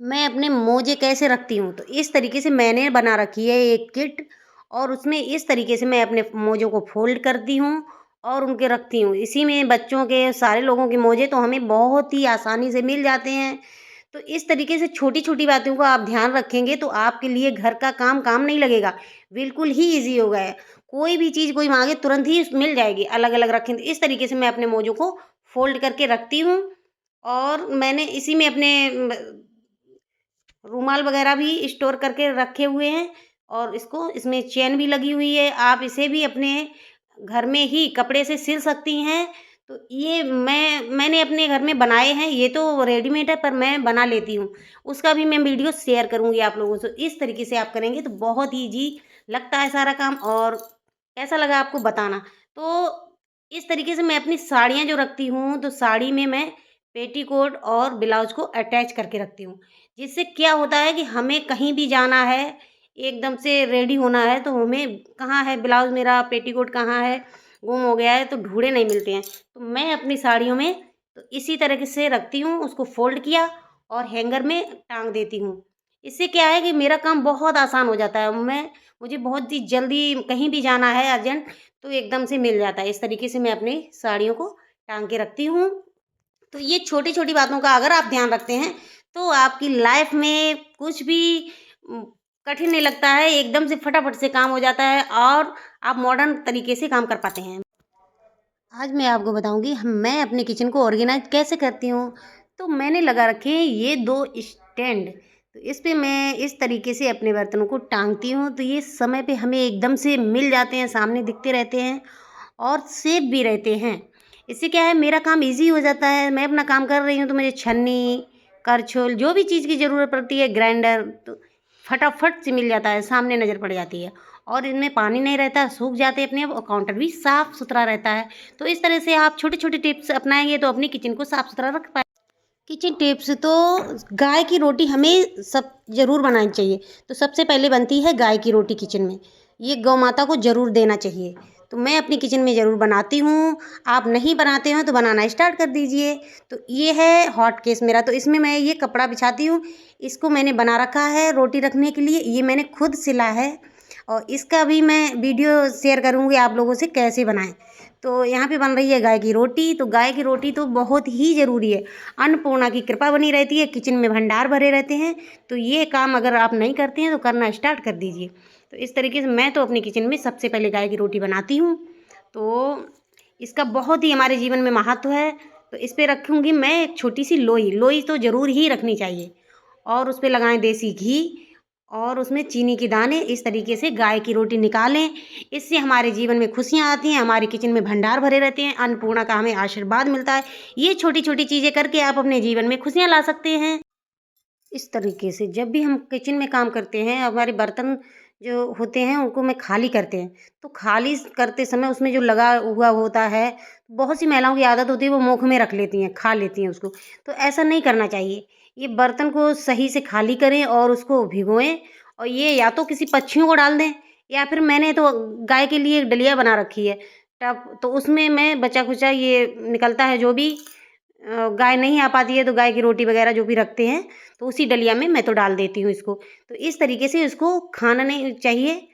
मैं अपने मोजे कैसे रखती हूँ, तो इस तरीके से मैंने बना रखी है एक किट और उसमें इस तरीके से मैं अपने मोजों को फ़ोल्ड करती हूँ और उनके रखती हूँ। इसी में बच्चों के, सारे लोगों के मोजे तो हमें बहुत ही आसानी से मिल जाते हैं। तो इस तरीके से छोटी-छोटी बातों का आप ध्यान रखेंगे तो आपके लिए घर का काम, काम नहीं लगेगा, बिल्कुल ही ईज़ी हो गया है। कोई भी चीज़ कोई माँगे तुरंत ही मिल जाएगी, अलग-अलग रखें तो इस तरीके से मैं अपने मोजों को फ़ोल्ड करके रखती हूँ और मैंने इसी में अपने रुमाल वगैरह भी स्टोर करके रखे हुए हैं और इसमें चेन भी लगी हुई है। आप इसे भी अपने घर में ही कपड़े से सिल सकती हैं। तो ये मैंने अपने घर में बनाए हैं, ये तो रेडीमेड है पर मैं बना लेती हूँ। उसका भी मैं वीडियो शेयर करूँगी आप लोगों से। इस तरीके से आप करेंगे तो बहुत ही ईज़ी लगता है सारा काम और कैसा लगा आपको बताना। तो इस तरीके से मैं अपनी साड़ियाँ जो रखती हूँ, तो साड़ी में मैं पेटीकोट और ब्लाउज़ को अटैच करके रखती हूँ। जिससे क्या होता है कि हमें कहीं भी जाना है, एकदम से रेडी होना है तो हमें कहाँ है ब्लाउज़ मेरा, पेटीकोट कहाँ है, गुम हो गया है तो ढूँढे नहीं मिलते हैं। तो मैं अपनी साड़ियों में तो इसी तरीके से रखती हूँ, उसको फ़ोल्ड किया और हैंगर में टाँग देती हूँ। इससे क्या है कि मेरा काम बहुत आसान हो जाता है। मुझे बहुत ही जल्दी कहीं भी जाना है अर्जेंट तो एकदम से मिल जाता है। इस तरीके से मैं अपनी साड़ियों को टाँग के रखती हूँ। तो ये छोटी-छोटी बातों का अगर आप ध्यान रखते हैं, तो आपकी लाइफ में कुछ भी उम, कठिन नहीं लगता है, एकदम से फटाफट से काम हो जाता है और आप मॉडर्न तरीके से काम कर पाते हैं। आज मैं आपको बताऊँगी मैं अपने किचन को ऑर्गेनाइज़ कैसे करती हूँ। तो मैंने लगा रखे हैं ये 2 स्टैंड, तो इस पे मैं इस तरीके से अपने बर्तनों को टाँगती हूँ, तो ये समय पे हमें एकदम से मिल जाते हैं, सामने दिखते रहते हैं और सेफ भी रहते हैं। इससे क्या है मेरा काम ईज़ी हो जाता है, मैं अपना काम कर रही हूँ तो मुझे छन्नी, करछुल जो भी चीज़ की ज़रूरत पड़ती है, ग्राइंडर तो फटाफट से मिल जाता है, सामने नज़र पड़ जाती है और इनमें पानी नहीं रहता, सूख जाते हैं अपने आप और काउंटर भी साफ-सुथरा रहता है। तो इस तरह से आप छोटे-छोटे टिप्स अपनाएँगे तो अपनी किचन को साफ-सुथरा रख पाए। किचन टिप्स तो गाय की रोटी हमें सब ज़रूर बनानी चाहिए। तो सबसे पहले बनती है गाय की रोटी किचन में। ये गौ माता को ज़रूर देना चाहिए। तो मैं अपनी किचन में ज़रूर बनाती हूँ। आप नहीं बनाते हो तो बनाना स्टार्ट कर दीजिए। तो ये है हॉट केस मेरा, तो इसमें मैं ये कपड़ा बिछाती हूँ। इसको मैंने बना रखा है रोटी रखने के लिए। ये मैंने खुद सिला है और इसका भी मैं वीडियो शेयर करूँगी आप लोगों से कैसे बनाएँ। तो यहाँ पे बन रही है गाय की रोटी, तो गाय की रोटी तो बहुत ही ज़रूरी है। अन्नपूर्णा की कृपा बनी रहती है, किचन में भंडार भरे रहते हैं, तो ये काम अगर आप नहीं करते हैं तो करना स्टार्ट कर दीजिए। तो इस तरीके से मैं तो अपनी किचन में सबसे पहले गाय की रोटी बनाती हूँ, तो इसका बहुत ही हमारे जीवन में महत्व है। तो इस पे रखूँगी मैं एक छोटी-सी लोई, लोई तो ज़रूर ही रखनी चाहिए और उस पे लगाएँ देसी घी और उसमें चीनी के दाने, इस तरीके से गाय की रोटी निकालें। इससे हमारे जीवन में खुशियाँ आती हैं, हमारे किचन में भंडार भरे रहते हैं, अन्नपूर्णा का हमें आशीर्वाद मिलता है। ये छोटी-छोटी चीज़ें करके आप अपने जीवन में खुशियाँ ला सकते हैं। इस तरीके से जब भी हम किचन में काम करते हैं, हमारे बर्तन जो होते हैं उनको मैं खाली करते हैं, तो खाली करते समय उसमें जो लगा हुआ होता है, बहुत सी महिलाओं की आदत होती है वो मुँह में रख लेती हैं, खा लेती हैं उसको, तो ऐसा नहीं करना चाहिए। ये बर्तन को सही से खाली करें और उसको भिगोएँ और ये या तो किसी पक्षियों को डाल दें या फिर मैंने तो गाय के लिए एक डलिया बना रखी है, टब, तो उसमें मैं बचा-खुचा ये निकलता है जो भी गाय नहीं आ पाती है तो गाय की रोटी वगैरह जो भी रखते हैं, तो उसी डलिया में मैं तो डाल देती हूँ इसको। तो इस तरीके से इसको खाना नहीं चाहिए